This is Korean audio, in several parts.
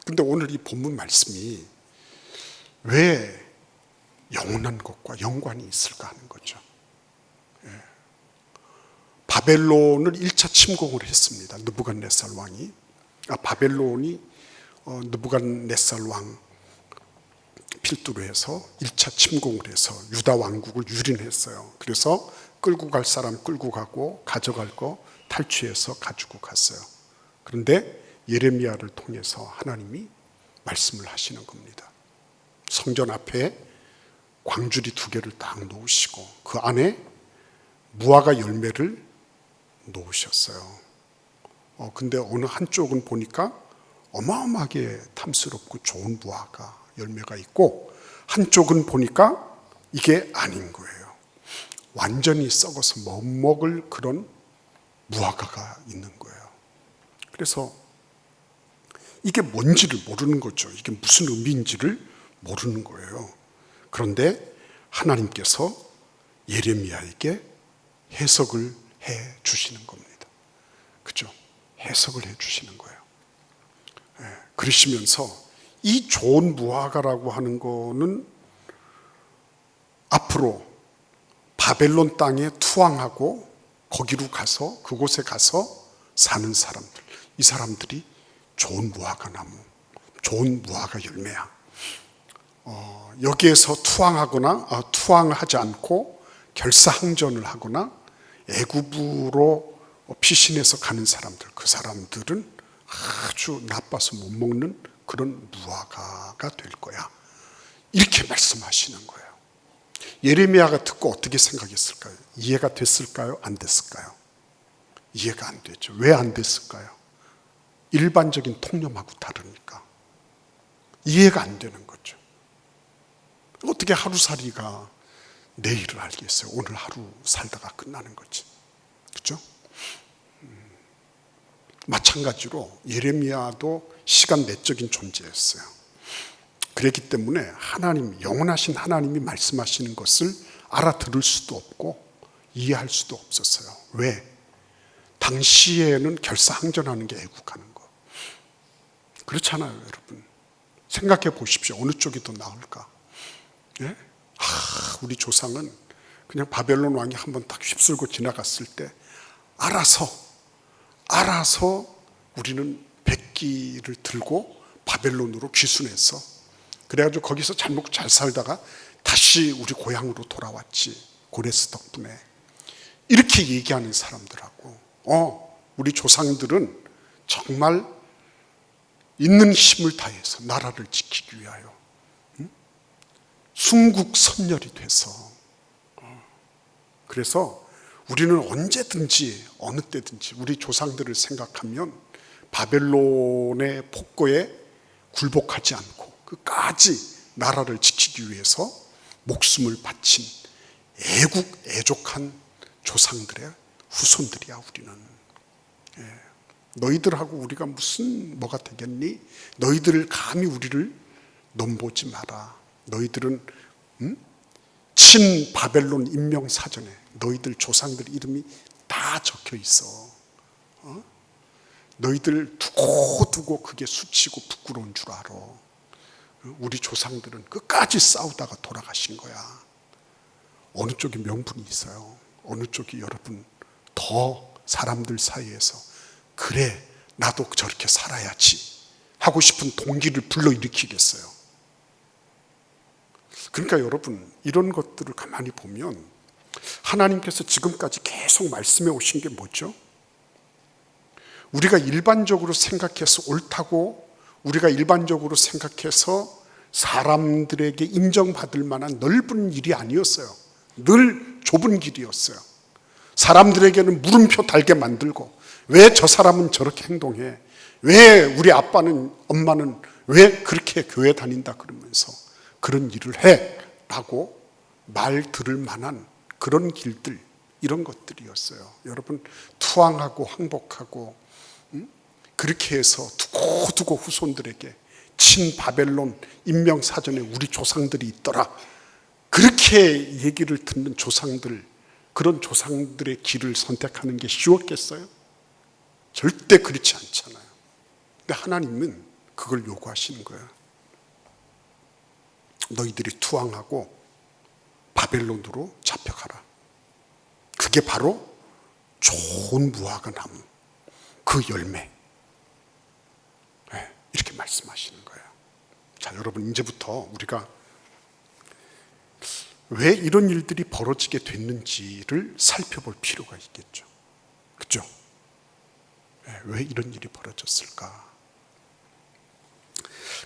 근데 오늘 이 본문 말씀이 왜 영원한 것과 연관이 있을까 하는 거죠. 바벨론을 1차 침공을 했습니다. 느부갓네살 왕이. 바벨론이 느부갓네살 왕 필두로 해서 1차 침공을 해서 유다 왕국을 유린했어요. 그래서 끌고 갈 사람 끌고 가고 가져갈 거 탈취해서 가지고 갔어요. 그런데 예레미야를 통해서 하나님이 말씀을 하시는 겁니다. 성전 앞에 광주리 2개를 딱 놓으시고 그 안에 무화과 열매를 놓으셨어요. 근데 어느 한쪽은 보니까 어마어마하게 탐스럽고 좋은 무화과 열매가 있고 한쪽은 보니까 이게 아닌 거예요. 완전히 썩어서 못 먹을 그런 무화과가 있는 거예요. 그래서 이게 뭔지를 모르는 거죠. 이게 무슨 의미인지를 모르는 거예요. 그런데 하나님께서 예레미야에게 해석을 해 주시는 겁니다. 그죠? 해석을 해 주시는 거예요. 그러시면서 이 좋은 무화과라고 하는 거는 앞으로 바벨론 땅에 투항하고 거기로 가서 그곳에 가서 사는 사람들, 이 사람들이 좋은 무화과 나무, 좋은 무화과 열매야. 여기에서 투항하지 않고 결사항전을 하거나 애굽으로 피신해서 가는 사람들, 그 사람들은 아주 나빠서 못 먹는 그런 무화과가 될 거야. 이렇게 말씀하시는 거예요. 예레미야가 듣고 어떻게 생각했을까요? 이해가 됐을까요? 안 됐을까요? 이해가 안 되죠. 왜 안 됐을까요? 일반적인 통념하고 다르니까. 이해가 안 되는 거죠. 어떻게 하루살이가 내일을 알겠어요? 오늘 하루 살다가 끝나는 거지. 그렇죠? 마찬가지로 예레미야도 시간 내적인 존재였어요. 그렇기 때문에 하나님, 영원하신 하나님이 말씀하시는 것을 알아들을 수도 없고 이해할 수도 없었어요. 왜? 당시에는 결사항전하는 게 애국하는 거. 그렇잖아요, 여러분. 생각해 보십시오. 어느 쪽이 더 나을까? 예? 우리 조상은 그냥 바벨론 왕이 한번 딱 휩쓸고 지나갔을 때 알아서 우리는 백기를 들고 바벨론으로 귀순해서 그래가지고 거기서 잘 먹고 잘 살다가 다시 우리 고향으로 돌아왔지. 고레스 덕분에. 이렇게 얘기하는 사람들하고 우리 조상들은 정말 있는 힘을 다해서 나라를 지키기 위하여 순국선열이 돼서 그래서 우리는 언제든지 어느 때든지 우리 조상들을 생각하면 바벨론의 폭거에 굴복하지 않고 끝까지 나라를 지키기 위해서 목숨을 바친 애국애족한 조상들의 후손들이야 우리는. 너희들하고 우리가 무슨 뭐가 되겠니? 너희들 감히 우리를 넘보지 마라. 너희들은 친 바벨론 인명사전에 너희들 조상들 이름이 다 적혀 있어. 너희들 두고 그게 수치고 부끄러운 줄 알아. 우리 조상들은 끝까지 싸우다가 돌아가신 거야. 어느 쪽이 명분이 있어요? 어느 쪽이 여러분 더 사람들 사이에서 그래 나도 저렇게 살아야지 하고 싶은 동기를 불러일으키겠어요? 그러니까 여러분 이런 것들을 가만히 보면 하나님께서 지금까지 계속 말씀해 오신 게 뭐죠? 우리가 일반적으로 생각해서 옳다고 우리가 일반적으로 생각해서 사람들에게 인정받을 만한 넓은 일이 아니었어요. 늘 좁은 길이었어요. 사람들에게는 물음표 달게 만들고 왜 저 사람은 저렇게 행동해? 왜 우리 아빠는 엄마는 왜 그렇게 교회 다닌다 그러면서 그런 일을 해? 라고 말 들을 만한 그런 길들 이런 것들이었어요. 여러분 투항하고 항복하고 그렇게 해서 두고 후손들에게 친 바벨론 인명사전에 우리 조상들이 있더라 그렇게 얘기를 듣는 조상들 그런 조상들의 길을 선택하는 게 쉬웠겠어요? 절대 그렇지 않잖아요. 근데 하나님은 그걸 요구하시는 거예요. 너희들이 투항하고 바벨론으로 잡혀가라. 그게 바로 좋은 무화과 나무, 그 열매. 네, 이렇게 말씀하시는 거예요. 자, 여러분, 이제부터 우리가 왜 이런 일들이 벌어지게 됐는지를 살펴볼 필요가 있겠죠. 그렇죠? 네, 왜 이런 일이 벌어졌을까?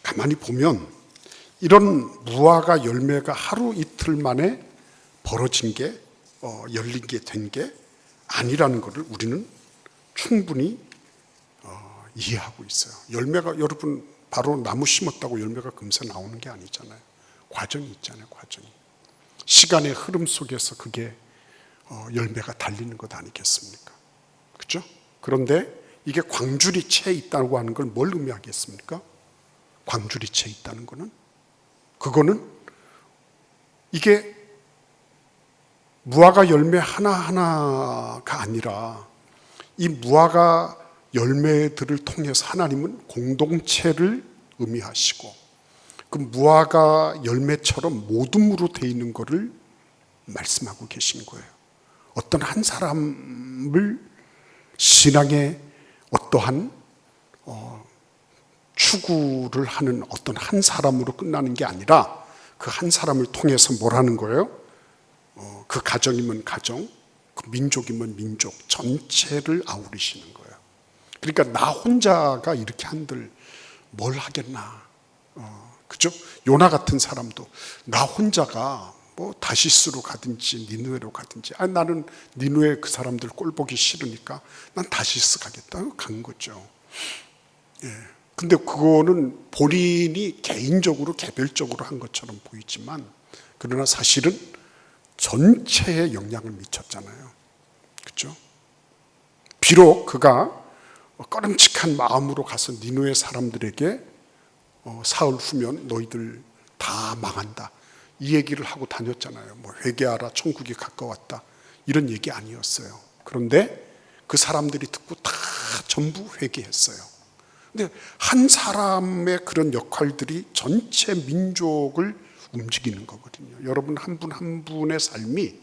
가만히 보면 이런 무화과 열매가 하루 이틀 만에 벌어진 게 열린 게 된 게 아니라는 것을 우리는 충분히 이해하고 있어요. 열매가, 여러분, 바로 나무 심었다고 열매가 금세 나오는 게 아니잖아요. 과정이 있잖아요. 과정이. 시간의 흐름 속에서 그게 열매가 달리는 것 아니겠습니까? 그렇죠? 그런데 이게 광줄이 채 있다고 하는 걸 뭘 의미하겠습니까? 광줄이 채 있다는 거는, 그거는 이게 무화과 열매 하나하나가 아니라 이 무화과 열매들을 통해서 하나님은 공동체를 의미하시고 그 무화과 열매처럼 모둠으로 되어 있는 것을 말씀하고 계신 거예요. 어떤 한 사람을 신앙의 어떠한 추구를 하는 어떤 한 사람으로 끝나는 게 아니라 그 한 사람을 통해서 뭘 하는 거예요? 그 가정이면 가정, 그 민족이면 민족 전체를 아우르시는 거예요. 그러니까 나 혼자가 이렇게 한들 뭘 하겠나. 그죠? 요나 같은 사람도 나 혼자가 뭐 다시스로 가든지 니느웨로 가든지, 나는 니느웨 그 사람들 꼴 보기 싫으니까 난 다시스 가겠다. 간 거죠. 예. 근데 그거는 본인이 개인적으로 개별적으로 한 것처럼 보이지만 그러나 사실은 전체에 영향을 미쳤잖아요. 그렇죠? 비록 그가 꺼름칙한 마음으로 가서 니느웨 사람들에게 사흘 후면 너희들 다 망한다, 이 얘기를 하고 다녔잖아요. 뭐 회개하라, 천국이 가까웠다, 이런 얘기 아니었어요. 그런데 그 사람들이 듣고 다 전부 회개했어요. 근데 한 사람의 그런 역할들이 전체 민족을 움직이는 거거든요. 여러분 한 분 한 분의 삶이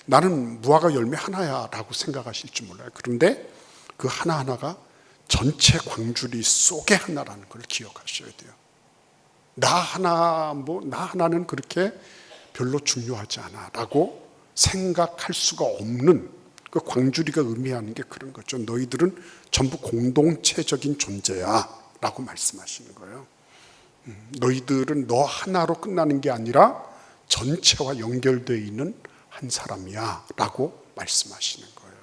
나는 무화과 열매 하나야 라고 생각하실지 몰라요. 그런데 그 하나하나가 전체 광주리 속의 하나라는 걸 기억하셔야 돼요. 나 하나는 그렇게 별로 중요하지 않아 라고 생각할 수가 없는 그 광주리가 의미하는 게 그런 거죠. 너희들은 전부 공동체적인 존재야 라고 말씀하시는 거예요. 너희들은 너 하나로 끝나는 게 아니라 전체와 연결되어 있는 한 사람이야 라고 말씀하시는 거예요.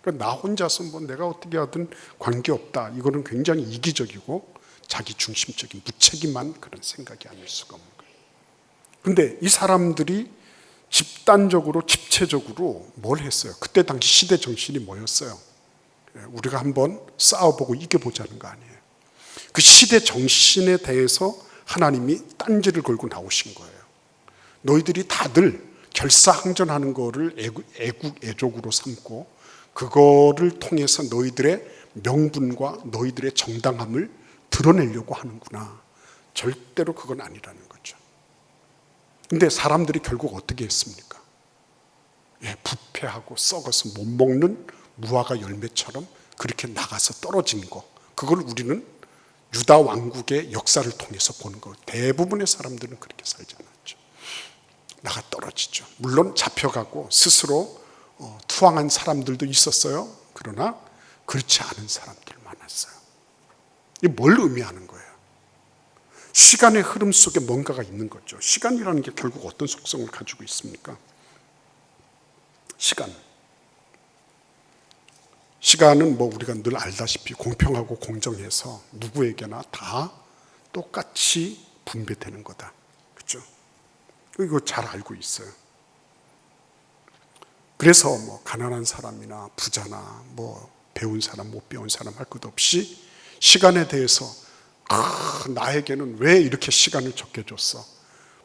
그러니까 나 혼자서 뭐 내가 어떻게 하든 관계없다, 이거는 굉장히 이기적이고 자기중심적인 무책임한 그런 생각이 아닐 수가 없는 거예요. 그런데 이 사람들이 집단적으로 집체적으로 뭘 했어요? 그때 당시 시대 정신이 뭐였어요? 우리가 한번 싸워보고 이겨보자는 거 아니에요. 그 시대 정신에 대해서 하나님이 딴지를 걸고 나오신 거예요. 너희들이 다들 결사항전하는 거를 애국애족으로 삼고 그거를 통해서 너희들의 명분과 너희들의 정당함을 드러내려고 하는구나. 절대로 그건 아니라는 거죠. 근데 사람들이 결국 어떻게 했습니까? 부패하고 썩어서 못 먹는 무화과 열매처럼 그렇게 나가서 떨어진 거, 그걸 우리는 유다 왕국의 역사를 통해서 보는 거. 대부분의 사람들은 그렇게 살지 않았죠. 나가 떨어지죠. 물론 잡혀가고 스스로 투항한 사람들도 있었어요. 그러나 그렇지 않은 사람들 많았어요. 이게 뭘 의미하는 거예요? 시간의 흐름 속에 뭔가가 있는 거죠. 시간이라는 게 결국 어떤 속성을 가지고 있습니까? 시간은 뭐 우리가 늘 알다시피 공평하고 공정해서 누구에게나 다 똑같이 분배되는 거다. 그렇죠? 이거 잘 알고 있어요. 그래서 뭐 가난한 사람이나 부자나 뭐 배운 사람 못 배운 사람 할 것 없이 시간에 대해서 나에게는 왜 이렇게 시간을 적게 줬어?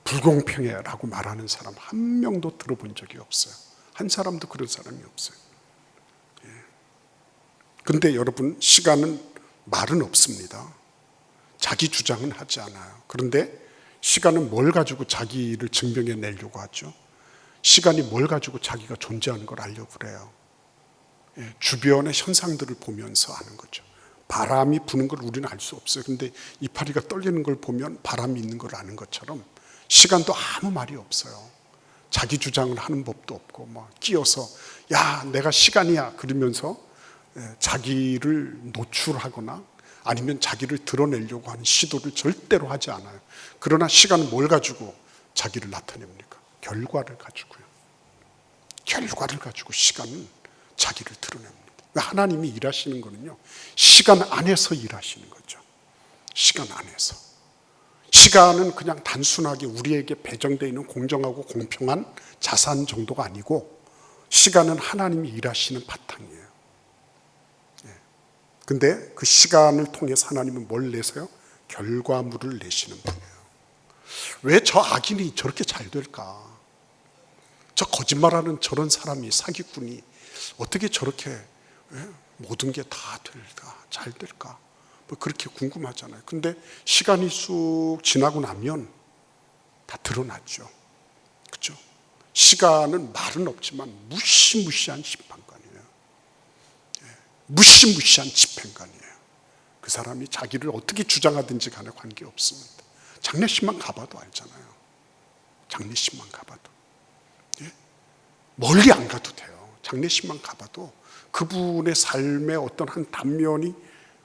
불공평해 라고 말하는 사람 한 명도 들어본 적이 없어요. 한 사람도 그런 사람이 없어요. 근데 여러분, 시간은 말은 없습니다. 자기 주장은 하지 않아요. 그런데 시간은 뭘 가지고 자기를 증명해 내려고 하죠? 시간이 뭘 가지고 자기가 존재하는 걸 알려고 그래요. 주변의 현상들을 보면서 아는 거죠. 바람이 부는 걸 우리는 알 수 없어요. 근데 이파리가 떨리는 걸 보면 바람이 있는 걸 아는 것처럼 시간도 아무 말이 없어요. 자기 주장을 하는 법도 없고 막 끼어서 야 내가 시간이야 그러면서 자기를 노출하거나 아니면 자기를 드러내려고 하는 시도를 절대로 하지 않아요. 그러나 시간은 뭘 가지고 자기를 나타냅니까? 결과를 가지고요. 결과를 가지고 시간은 자기를 드러냅니다. 하나님이 일하시는 거는요, 시간 안에서 일하시는 거죠. 시간 안에서. 시간은 그냥 단순하게 우리에게 배정되어 있는 공정하고 공평한 자산 정도가 아니고 시간은 하나님이 일하시는 바탕이에요. 근데 그 시간을 통해서 하나님은 뭘 내세요? 결과물을 내시는 분이에요. 왜 저 악인이 저렇게 잘 될까? 저 거짓말하는 저런 사람이, 사기꾼이 어떻게 저렇게 모든 게 다 될까? 잘 될까? 뭐 그렇게 궁금하잖아요. 근데 시간이 쑥 지나고 나면 다 드러났죠. 그렇죠? 시간은 말은 없지만 무시무시한 심판관이에요. 무시무시한 집행관이에요. 그 사람이 자기를 어떻게 주장하든지 간에 관계없습니다. 장례식만 가봐도 알잖아요. 장례식만 가봐도. 멀리 안 가도 돼요. 장례식만 가봐도 그분의 삶의 어떤 한 단면이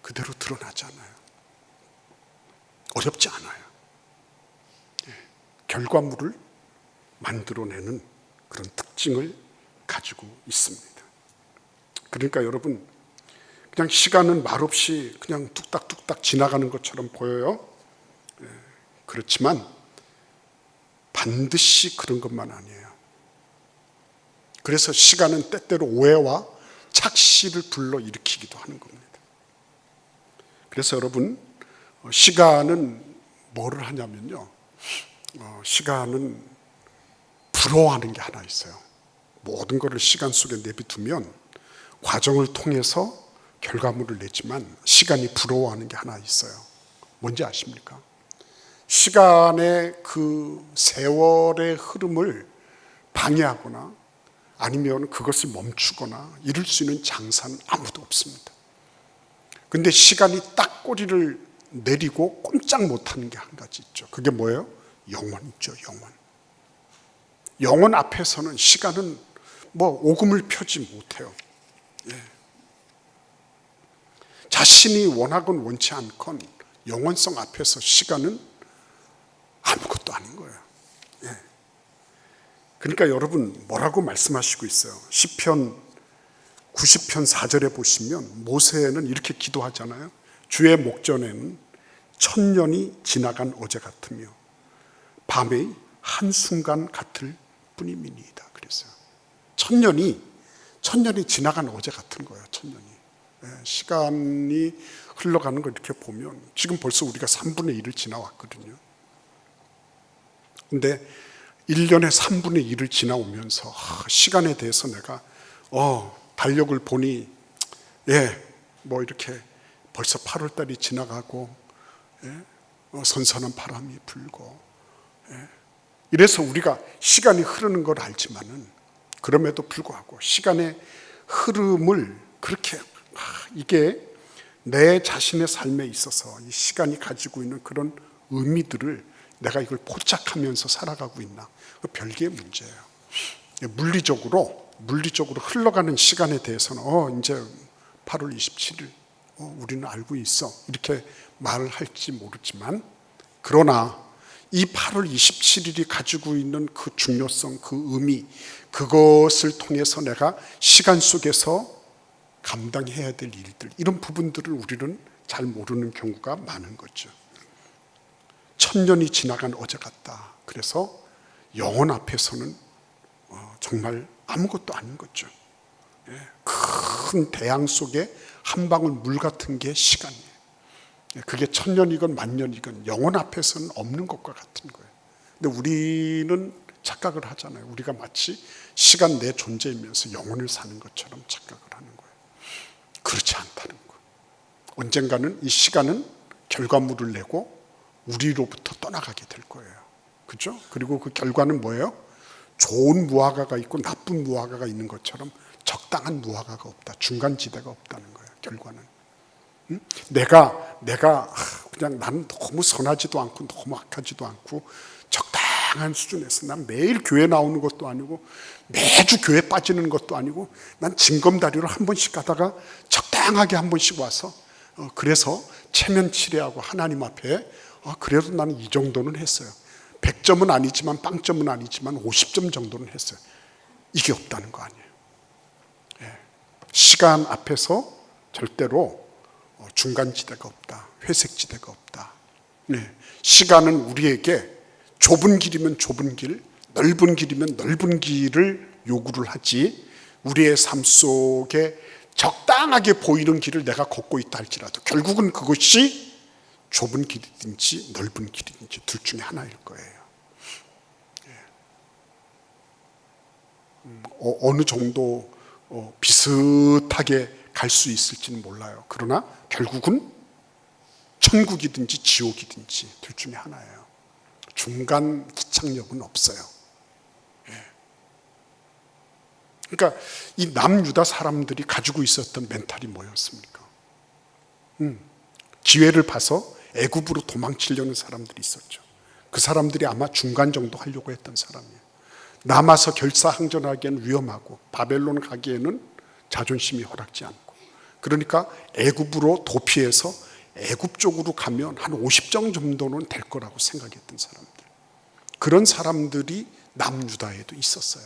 그대로 드러나잖아요. 어렵지 않아요. 결과물을 만들어내는 그런 특징을 가지고 있습니다. 그러니까 여러분, 그냥 시간은 말없이 그냥 뚝딱뚝딱 지나가는 것처럼 보여요. 그렇지만 반드시 그런 것만 아니에요. 그래서 시간은 때때로 오해와 착시를 불러일으키기도 하는 겁니다. 그래서 여러분, 시간은 뭐를 하냐면요, 시간은 부러워하는 게 하나 있어요. 모든 것을 시간 속에 내비두면 과정을 통해서 결과물을 내지만 시간이 부러워하는 게 하나 있어요. 뭔지 아십니까? 시간의 그 세월의 흐름을 방해하거나 아니면 그것을 멈추거나 이룰 수 있는 장사는 아무도 없습니다. 근데 시간이 딱 꼬리를 내리고 꼼짝 못하는 게 한 가지 있죠. 그게 뭐예요? 영원이죠. 영원. 영원 앞에서는 시간은 뭐 오금을 펴지 못해요. 자신이 원하건 원치 않건 영원성 앞에서 시간은 아무것도 아닌 거예요. 그러니까 여러분 뭐라고 말씀하시고 있어요? 시편 90편 4절에 보시면 모세는 이렇게 기도하잖아요. 주의 목전에는 천년이 지나간 어제 같으며 밤의 한순간 같을 뿐임이니이다. 그랬어요. 천년이 지나간 어제 같은 거예요. 천년이. 시간이 흘러가는 걸 이렇게 보면 지금 벌써 우리가 3분의 1을 지나왔거든요. 근데 1년에 3분의 1을 지나오면서 시간에 대해서 내가 달력을 보니 뭐 이렇게 벌써 8월 달이 지나가고 선선한 바람이 불고 이래서 우리가 시간이 흐르는 걸 알지만은 그럼에도 불구하고 시간의 흐름을 그렇게 이게 내 자신의 삶에 있어서 이 시간이 가지고 있는 그런 의미들을 내가 이걸 포착하면서 살아가고 있나? 별개의 문제예요. 물리적으로 흘러가는 시간에 대해서는 이제 8월 27일 우리는 알고 있어 이렇게 말을 할지 모르지만 그러나 이 8월 27일이 가지고 있는 그 중요성, 그 의미, 그것을 통해서 내가 시간 속에서 감당해야 될 일들, 이런 부분들을 우리는 잘 모르는 경우가 많은 거죠. 천년이 지나간 어제 같다. 그래서 영원 앞에서는 정말 아무것도 아닌 거죠. 큰 대양 속에 한 방울 물 같은 게 시간이에요. 그게 천년이건 만년이건 영원 앞에서는 없는 것과 같은 거예요. 근데 우리는 착각을 하잖아요. 우리가 마치 시간 내 존재이면서 영혼을 사는 것처럼 착각을 하는 거예요. 그렇지 않다는 거. 언젠가는 이 시간은 결과물을 내고 우리로부터 떠나가게 될 거예요. 그죠? 그리고 그 결과는 뭐예요? 좋은 무화과가 있고 나쁜 무화과가 있는 것처럼 적당한 무화과가 없다. 중간지대가 없다는 거예요. 결과는. 응? 내가 그냥 나는 너무 선하지도 않고 너무 악하지도 않고 적당한 수준에서 난 매일 교회 나오는 것도 아니고 매주 교회 빠지는 것도 아니고 난 징검다리로 한 번씩 가다가 적당하게 한 번씩 와서 그래서 체면치레하고 하나님 앞에 그래도 나는 이 정도는 했어요. 100점은 아니지만 빵점은 아니지만 50점 정도는 했어요. 이게 없다는 거 아니에요. 시간 앞에서 절대로 중간지대가 없다. 회색지대가 없다. 시간은 우리에게 좁은 길이면 좁은 길, 넓은 길이면 넓은 길을 요구를 하지 우리의 삶 속에 적당하게 보이는 길을 내가 걷고 있다 할지라도 결국은 그것이 좁은 길이든지 넓은 길이든지 둘 중에 하나일 거예요. 어느 정도 비슷하게 갈 수 있을지는 몰라요. 그러나 결국은 천국이든지 지옥이든지 둘 중에 하나예요. 중간 기착력은 없어요. 그러니까 이 남유다 사람들이 가지고 있었던 멘탈이 뭐였습니까? 기회를 봐서 애굽으로 도망치려는 사람들이 있었죠. 그 사람들이 아마 중간 정도 하려고 했던 사람이에요. 남아서 결사항전하기에는 위험하고 바벨론 가기에는 자존심이 허락지 않고 그러니까 애굽으로 도피해서 애굽 쪽으로 가면 한 50정 정도는 될 거라고 생각했던 사람들. 그런 사람들이 남유다에도 있었어요.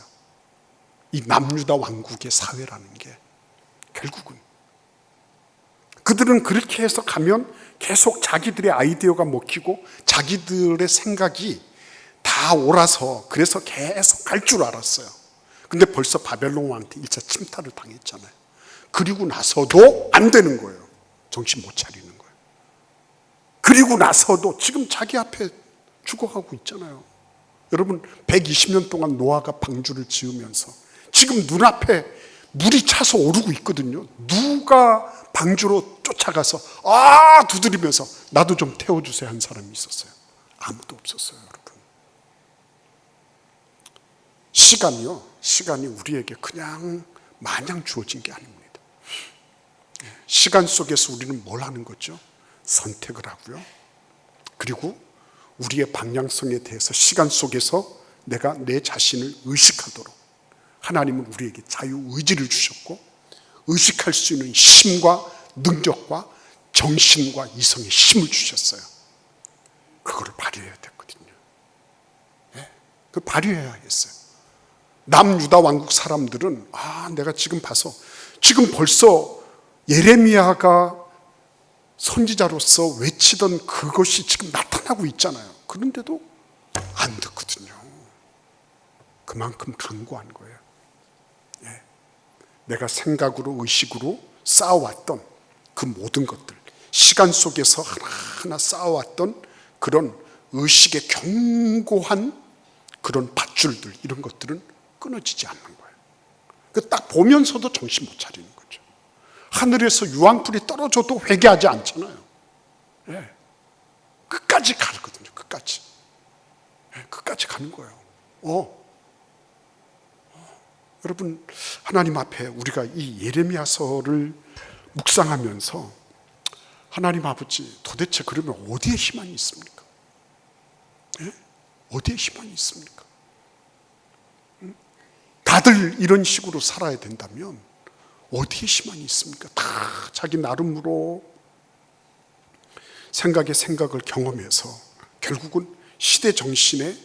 이 남유다 왕국의 사회라는 게 결국은 그들은 그렇게 해서 가면 계속 자기들의 아이디어가 먹히고 자기들의 생각이 다 옳아서 그래서 계속 갈 줄 알았어요. 근데 벌써 바벨론 왕한테 1차 침탈을 당했잖아요. 그리고 나서도 안 되는 거예요. 정신 못 차리는 거예요. 그리고 나서도 지금 자기 앞에 죽어가고 있잖아요. 여러분 120년 동안 노아가 방주를 지으면서 지금 눈앞에 물이 차서 오르고 있거든요. 누가 방주로 쫓아가서 두드리면서 나도 좀 태워주세요 한 사람이 있었어요? 아무도 없었어요. 여러분 시간이 우리에게 그냥 마냥 주어진 게 아닙니다. 시간 속에서 우리는 뭘 하는 거죠? 선택을 하고요. 그리고 우리의 방향성에 대해서 시간 속에서 내가 내 자신을 의식하도록 하나님은 우리에게 자유의지를 주셨고 의식할 수 있는 힘과 능력과 정신과 이성의 힘을 주셨어요. 그거를 발휘해야 됐거든요. 그걸 발휘해야 했어요. 남유다 왕국 사람들은 내가 지금 봐서 지금 벌써 예레미야가 선지자로서 외치던 그것이 지금 나타나고 있잖아요. 그런데도 안 듣거든요. 그만큼 강구한 거예요. 내가 생각으로 의식으로 쌓아왔던 그 모든 것들, 시간 속에서 하나하나 쌓아왔던 그런 의식의 견고한 그런 밧줄들, 이런 것들은 끊어지지 않는 거예요. 딱 보면서도 정신 못 차리는 거죠. 하늘에서 유황불이 떨어져도 회개하지 않잖아요. 끝까지 가거든요. 끝까지. 끝까지 가는 거예요. 여러분 하나님 앞에 우리가 이 예레미야서를 묵상하면서 하나님 아버지 도대체 그러면 어디에 희망이 있습니까? 어디에 희망이 있습니까? 다들 이런 식으로 살아야 된다면 어디에 희망이 있습니까? 다 자기 나름으로 생각을 경험해서 결국은 시대 정신에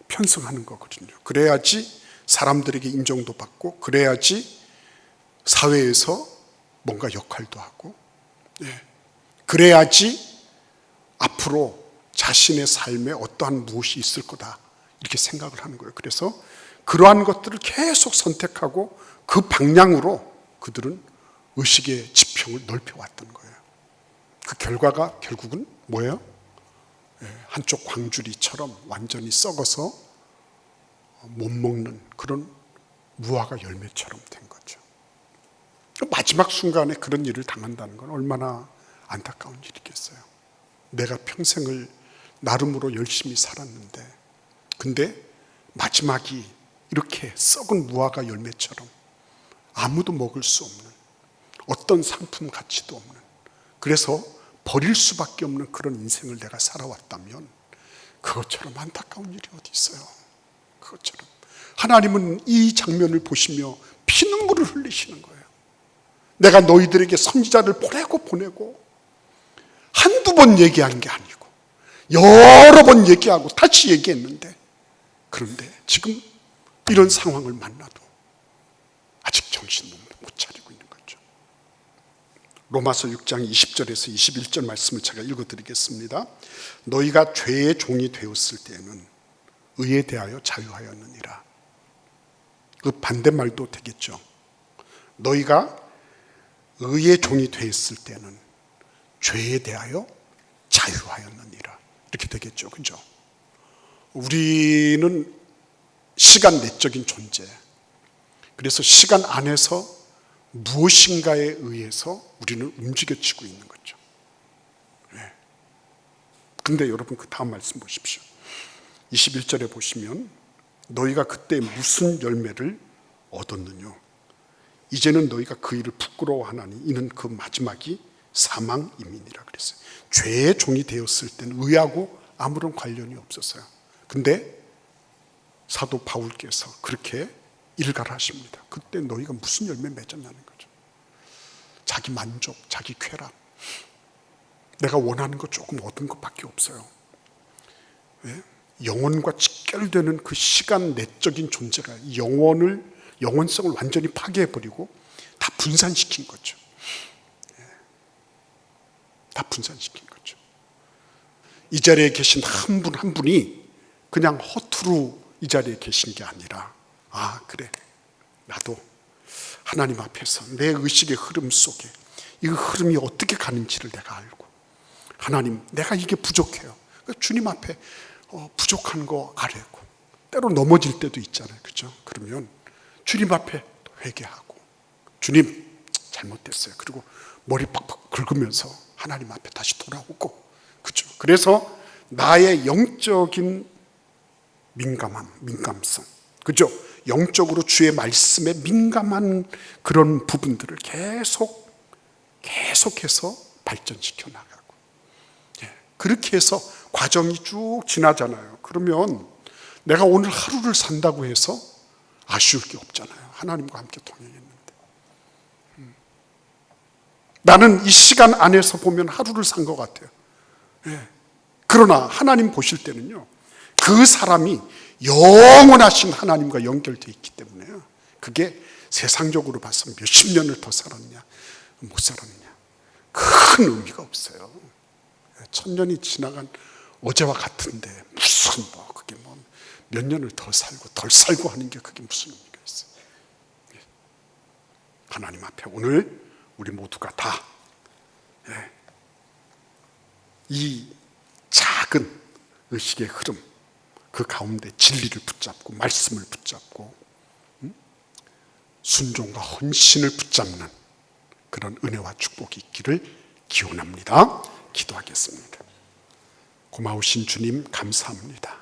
편승하는 거거든요. 그래야지 사람들에게 인정도 받고 그래야지 사회에서 뭔가 역할도 하고 그래야지 앞으로 자신의 삶에 어떠한 무엇이 있을 거다 이렇게 생각을 하는 거예요. 그래서 그러한 것들을 계속 선택하고 그 방향으로 그들은 의식의 지평을 넓혀왔던 거예요. 그 결과가 결국은 뭐예요? 한쪽 광주리처럼 완전히 썩어서 못 먹는 그런 무화과 열매처럼 된 거죠. 마지막 순간에 그런 일을 당한다는 건 얼마나 안타까운 일이겠어요. 내가 평생을 나름으로 열심히 살았는데, 근데 마지막이 이렇게 썩은 무화과 열매처럼 아무도 먹을 수 없는, 어떤 상품 가치도 없는, 그래서 버릴 수밖에 없는 그런 인생을 내가 살아왔다면 그것처럼 안타까운 일이 어디 있어요. 그것처럼 하나님은 이 장면을 보시며 피눈물을 흘리시는 거예요. 내가 너희들에게 선지자를 보내고 한두 번 얘기한 게 아니고 여러 번 얘기하고 다시 얘기했는데, 그런데 지금 이런 상황을 만나도 아직 정신 못 차리고 있는 거죠. 로마서 6장 20절에서 21절 말씀을 제가 읽어드리겠습니다. 너희가 죄의 종이 되었을 때에는 의에 대하여 자유하였느니라. 그 반대말도 되겠죠. 너희가 의의 종이 되었을 때는 죄에 대하여 자유하였느니라. 이렇게 되겠죠. 그죠? 우리는 시간 내적인 존재, 그래서 시간 안에서 무엇인가에 의해서 우리는 움직여지고 있는 거죠. 네. 근데 여러분 그 다음 말씀 보십시오. 21절에 보시면 너희가 그때 무슨 열매를 얻었느냐. 이제는 너희가 그 일을 부끄러워하나니 이는 그 마지막이 사망임이니라 그랬어요. 죄의 종이 되었을 때는 의하고 아무런 관련이 없었어요. 근데 사도 바울께서 그렇게 일갈하십니다. 그때 너희가 무슨 열매 맺었냐는 거죠. 자기 만족, 자기 쾌락, 내가 원하는 거 조금 얻은 것밖에 없어요. 왜? 영혼과 직결되는 그 시간 내적인 존재가 영혼성을 완전히 파괴해버리고 다 분산시킨 거죠. 다 분산시킨 거죠. 이 자리에 계신 한 분 한 분이 그냥 허투루 이 자리에 계신 게 아니라, 아 그래, 나도 하나님 앞에서 내 의식의 흐름 속에 이 흐름이 어떻게 가는지를 내가 알고, 하나님 내가 이게 부족해요. 주님 앞에 부족한 거 아뢰고, 때로 넘어질 때도 있잖아요. 그죠? 그러면 주님 앞에 회개하고, 주님 잘못됐어요. 그리고 머리 팍팍 긁으면서 하나님 앞에 다시 돌아오고, 그죠? 그래서 나의 영적인 민감성, 그죠? 영적으로 주의 말씀에 민감한 그런 부분들을 계속해서 발전시켜 나가고, 그렇게 해서 과정이 쭉 지나잖아요. 그러면 내가 오늘 하루를 산다고 해서 아쉬울 게 없잖아요. 하나님과 함께 동행했는데. 나는 이 시간 안에서 보면 하루를 산 것 같아요. 그러나 하나님 보실 때는요, 그 사람이 영원하신 하나님과 연결되어 있기 때문에요, 그게 세상적으로 봐서 몇십 년을 더 살았냐 못 살았냐 큰 의미가 없어요. 1000년이 지나간 어제와 같은데 무슨 그게 몇 년을 더 살고 덜 살고 하는 게 그게 무슨 의미가 있어요. 하나님 앞에 오늘 우리 모두가 다 이 작은 의식의 흐름, 그 가운데 진리를 붙잡고 말씀을 붙잡고 순종과 헌신을 붙잡는 그런 은혜와 축복이 있기를 기원합니다. 기도하겠습니다. 고마우신 주님 감사합니다.